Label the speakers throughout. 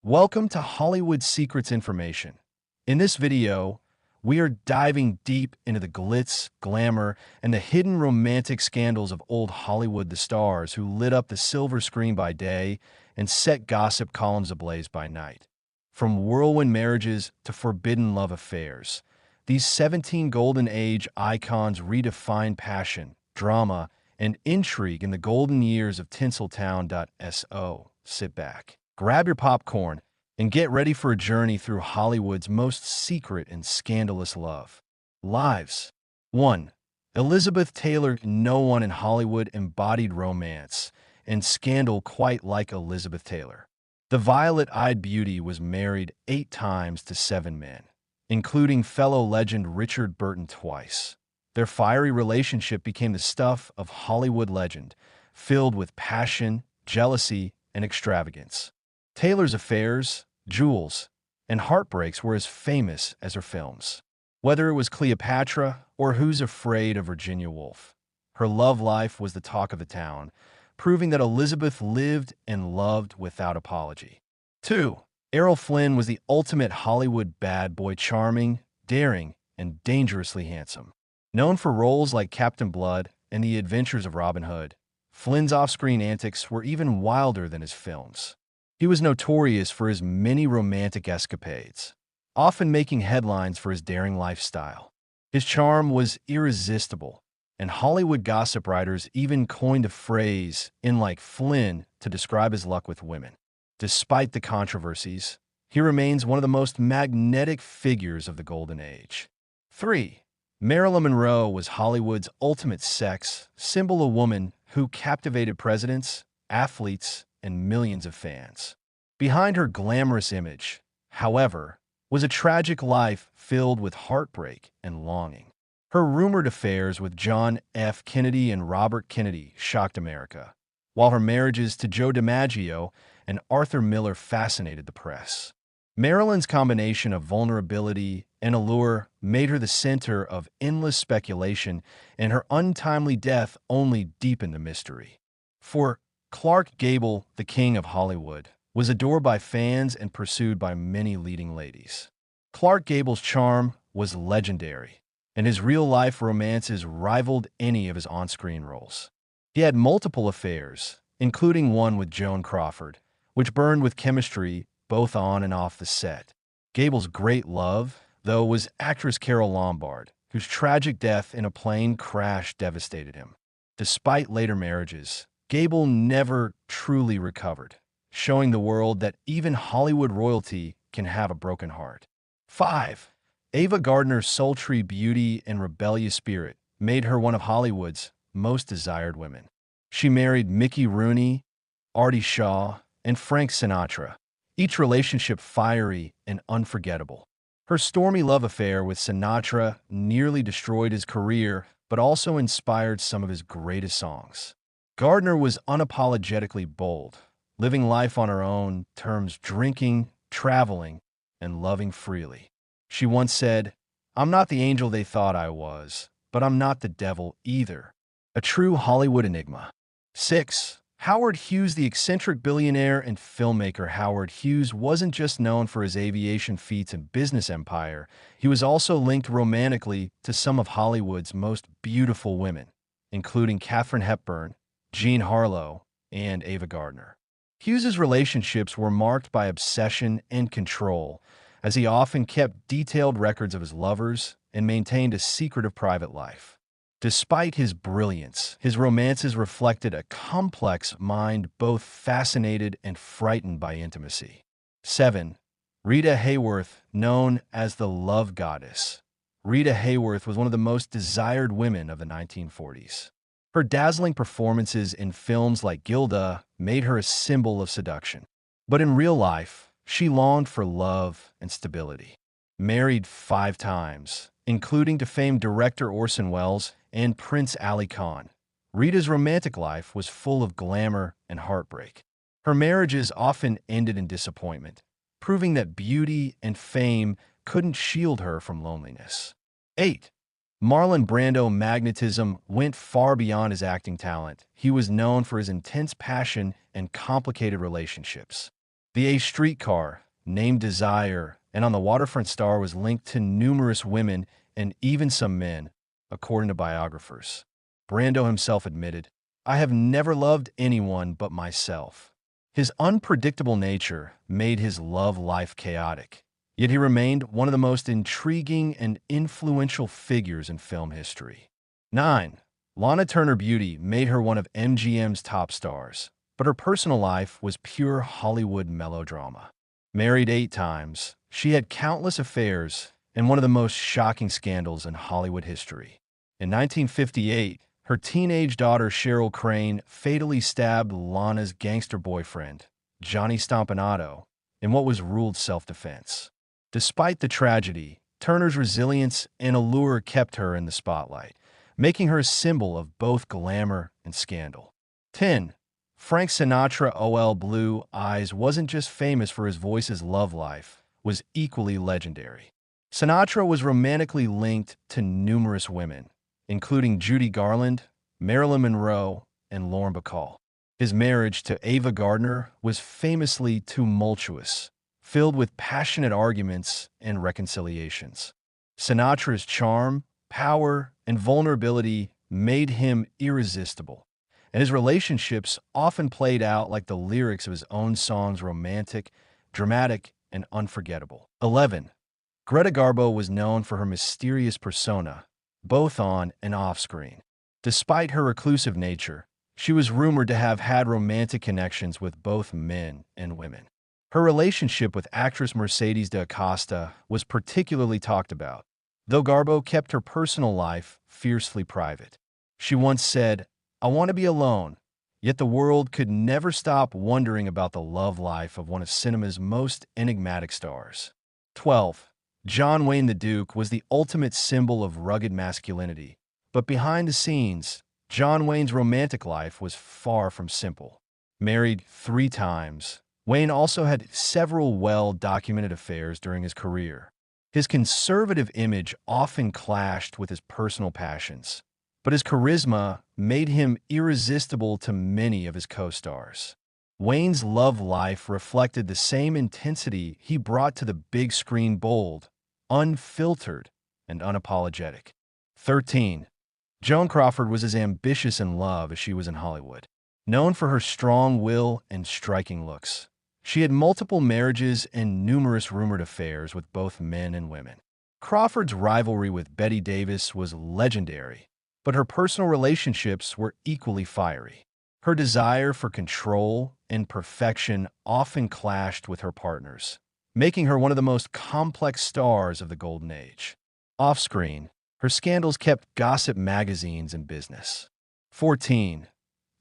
Speaker 1: Welcome to Hollywood Secrets Information. In this video, we are diving deep into the glitz, glamour, and the hidden romantic scandals of old Hollywood, the stars who lit up the silver screen by day and set gossip columns ablaze by night. From whirlwind marriages to forbidden love affairs, these 17 Golden Age icons redefined passion, drama, and intrigue in the golden years of Tinseltown. Sit back, grab your popcorn, and get ready for a journey through Hollywood's most secret and scandalous love lives. 1. Elizabeth Taylor. No one in Hollywood embodied romance and scandal quite like Elizabeth Taylor. The violet-eyed beauty was married 8 times to 7 men, including fellow legend Richard Burton twice. Their fiery relationship became the stuff of Hollywood legend, filled with passion, jealousy, and extravagance. Taylor's affairs, jewels, and heartbreaks were as famous as her films. Whether it was Cleopatra or Who's Afraid of Virginia Woolf, her love life was the talk of the town, proving that Elizabeth lived and loved without apology. 2. Errol Flynn was the ultimate Hollywood bad boy, charming, daring, and dangerously handsome. Known for roles like Captain Blood and The Adventures of Robin Hood, Flynn's off-screen antics were even wilder than his films. He was notorious for his many romantic escapades, often making headlines for his daring lifestyle. His charm was irresistible, and Hollywood gossip writers even coined a phrase, "in like Flynn," to describe his luck with women. Despite the controversies, he remains one of the most magnetic figures of the Golden Age. 3. Marilyn Monroe was Hollywood's ultimate sex symbol, a woman who captivated presidents, athletes, and millions of fans. Behind her glamorous image, however, was a tragic life filled with heartbreak and longing. Her rumored affairs with John F. Kennedy and Robert Kennedy shocked America, while her marriages to Joe DiMaggio and Arthur Miller fascinated the press. Marilyn's combination of vulnerability and allure made her the center of endless speculation, and her untimely death only deepened the mystery. 4. Clark Gable, the king of Hollywood, was adored by fans and pursued by many leading ladies. Clark Gable's charm was legendary, and his real-life romances rivaled any of his on-screen roles. He had multiple affairs, including one with Joan Crawford, which burned with chemistry both on and off the set. Gable's great love, though, was actress Carole Lombard, whose tragic death in a plane crash devastated him. Despite later marriages, Gable never truly recovered, showing the world that even Hollywood royalty can have a broken heart. 5. Ava Gardner's sultry beauty and rebellious spirit made her one of Hollywood's most desired women. She married Mickey Rooney, Artie Shaw, and Frank Sinatra, each relationship fiery and unforgettable. Her stormy love affair with Sinatra nearly destroyed his career, but also inspired some of his greatest songs. Gardner was unapologetically bold, living life on her own terms, drinking, traveling, and loving freely. She once said, "I'm not the angel they thought I was, but I'm not the devil either." A true Hollywood enigma. 6. Howard Hughes. The eccentric billionaire and filmmaker Howard Hughes wasn't just known for his aviation feats and business empire. He was also linked romantically to some of Hollywood's most beautiful women, including Katharine Hepburn, Jean Harlow, and Ava Gardner. Hughes's relationships were marked by obsession and control, as he often kept detailed records of his lovers and maintained a secretive private life. Despite his brilliance, his romances reflected a complex mind, both fascinated and frightened by intimacy. 7. Rita Hayworth, known as the Love Goddess. Rita Hayworth was one of the most desired women of the 1940s. Her dazzling performances in films like Gilda made her a symbol of seduction. But in real life, she longed for love and stability. Married 5 times, including to famed director Orson Welles and Prince Ali Khan, Rita's romantic life was full of glamour and heartbreak. Her marriages often ended in disappointment, proving that beauty and fame couldn't shield her from loneliness. 8. Marlon Brando's magnetism went far beyond his acting talent. He was known for his intense passion and complicated relationships. The A streetcar, named Desire, and on the waterfront star was linked to numerous women and even some men, according to biographers. Brando himself admitted, "I have never loved anyone but myself." His unpredictable nature made his love life chaotic, yet he remained one of the most intriguing and influential figures in film history. 9. Lana Turner Beauty made her one of MGM's top stars, but her personal life was pure Hollywood melodrama. Married 8 times, she had countless affairs and one of the most shocking scandals in Hollywood history. In 1958, her teenage daughter Cheryl Crane fatally stabbed Lana's gangster boyfriend, Johnny Stompanato, in what was ruled self-defense. Despite the tragedy, Turner's resilience and allure kept her in the spotlight, making her a symbol of both glamour and scandal. 10. Frank Sinatra OL Blue Eyes wasn't just famous for his voice's love life, was equally legendary. Sinatra was romantically linked to numerous women, including Judy Garland, Marilyn Monroe, and Lauren Bacall. His marriage to Ava Gardner was famously tumultuous, filled with passionate arguments and reconciliations. Sinatra's charm, power, and vulnerability made him irresistible, and his relationships often played out like the lyrics of his own songs: romantic, dramatic, and unforgettable. 11. Greta Garbo was known for her mysterious persona, both on and off screen. Despite her reclusive nature, she was rumored to have had romantic connections with both men and women. Her relationship with actress Mercedes de Acosta was particularly talked about, though Garbo kept her personal life fiercely private. She once said, "I want to be alone," yet the world could never stop wondering about the love life of one of cinema's most enigmatic stars. 12. John Wayne the Duke was the ultimate symbol of rugged masculinity, but behind the scenes, John Wayne's romantic life was far from simple. Married 3 times, Wayne also had several well-documented affairs during his career. His conservative image often clashed with his personal passions, but his charisma made him irresistible to many of his co-stars. Wayne's love life reflected the same intensity he brought to the big screen: bold, unfiltered, and unapologetic. 13. Joan Crawford was as ambitious in love as she was in Hollywood. Known for her strong will and striking looks, she had multiple marriages and numerous rumored affairs with both men and women. Crawford's rivalry with Bette Davis was legendary, but her personal relationships were equally fiery. Her desire for control and perfection often clashed with her partners, making her one of the most complex stars of the Golden Age. Off-screen, her scandals kept gossip magazines in business. 14.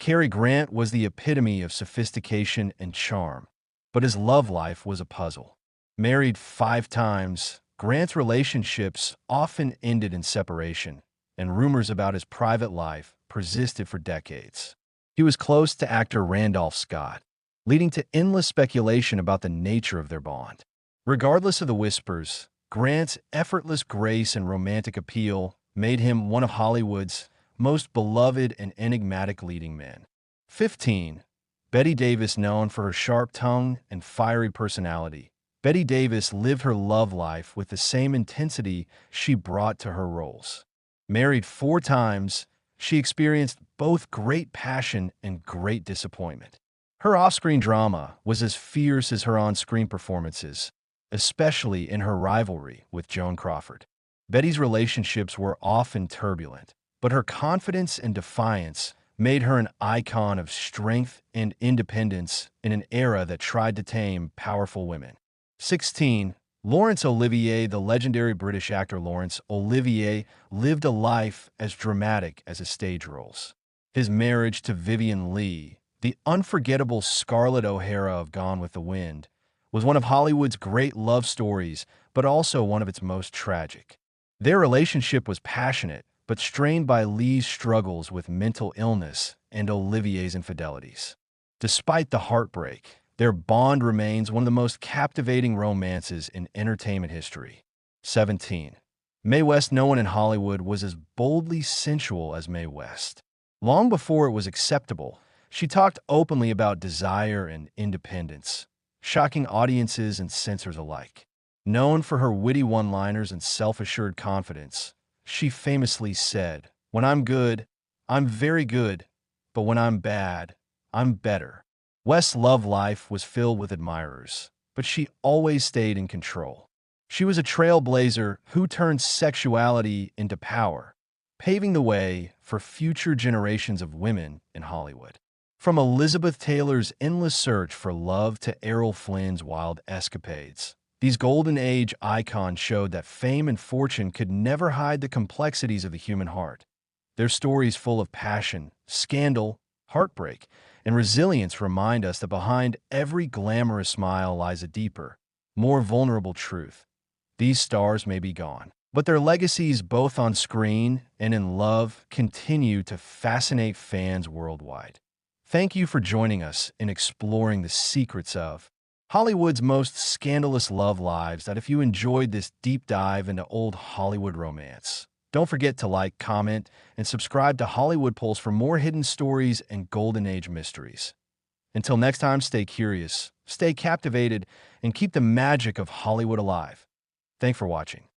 Speaker 1: Cary Grant was the epitome of sophistication and charm, but his love life was a puzzle. Married 5 times, Grant's relationships often ended in separation, and rumors about his private life persisted for decades. He was close to actor Randolph Scott, leading to endless speculation about the nature of their bond. Regardless of the whispers, Grant's effortless grace and romantic appeal made him one of Hollywood's most beloved and enigmatic leading men. 15. Bette Davis, known for her sharp tongue and fiery personality. Bette Davis lived her love life with the same intensity she brought to her roles. Married 4 times, she experienced both great passion and great disappointment. Her off-screen drama was as fierce as her on-screen performances, especially in her rivalry with Joan Crawford. Betty's relationships were often turbulent, but her confidence and defiance made her an icon of strength and independence in an era that tried to tame powerful women. 16. Laurence Olivier. The legendary British actor Laurence Olivier lived a life as dramatic as his stage roles. His marriage to Vivien Leigh, the unforgettable Scarlett O'Hara of Gone with the Wind, was one of Hollywood's great love stories, but also one of its most tragic. Their relationship was passionate, but strained by Leigh's struggles with mental illness and Olivier's infidelities. Despite the heartbreak, their bond remains one of the most captivating romances in entertainment history. 17. Mae West. No one in Hollywood was as boldly sensual as Mae West. Long before it was acceptable, she talked openly about desire and independence. shocking audiences and censors alike. Known for her witty one-liners and self-assured confidence, she famously said, "When I'm good, I'm very good, but when I'm bad, I'm better." West's love life was filled with admirers, but she always stayed in control. She was a trailblazer who turned sexuality into power, paving the way for future generations of women in Hollywood. From Elizabeth Taylor's endless search for love to Errol Flynn's wild escapades, these golden age icons showed that fame and fortune could never hide the complexities of the human heart. Their stories full of passion, scandal, heartbreak, and resilience remind us that behind every glamorous smile lies a deeper, more vulnerable truth. These stars may be gone, but their legacies both on screen and in love continue to fascinate fans worldwide. Thank you for joining us in exploring the secrets of Hollywood's most scandalous love lives. That if you enjoyed this deep dive into old Hollywood romance, don't forget to like, comment, and subscribe to Hollywood Pulse for more hidden stories and golden age mysteries. Until next time, stay curious, stay captivated, and keep the magic of Hollywood alive. Thanks for watching.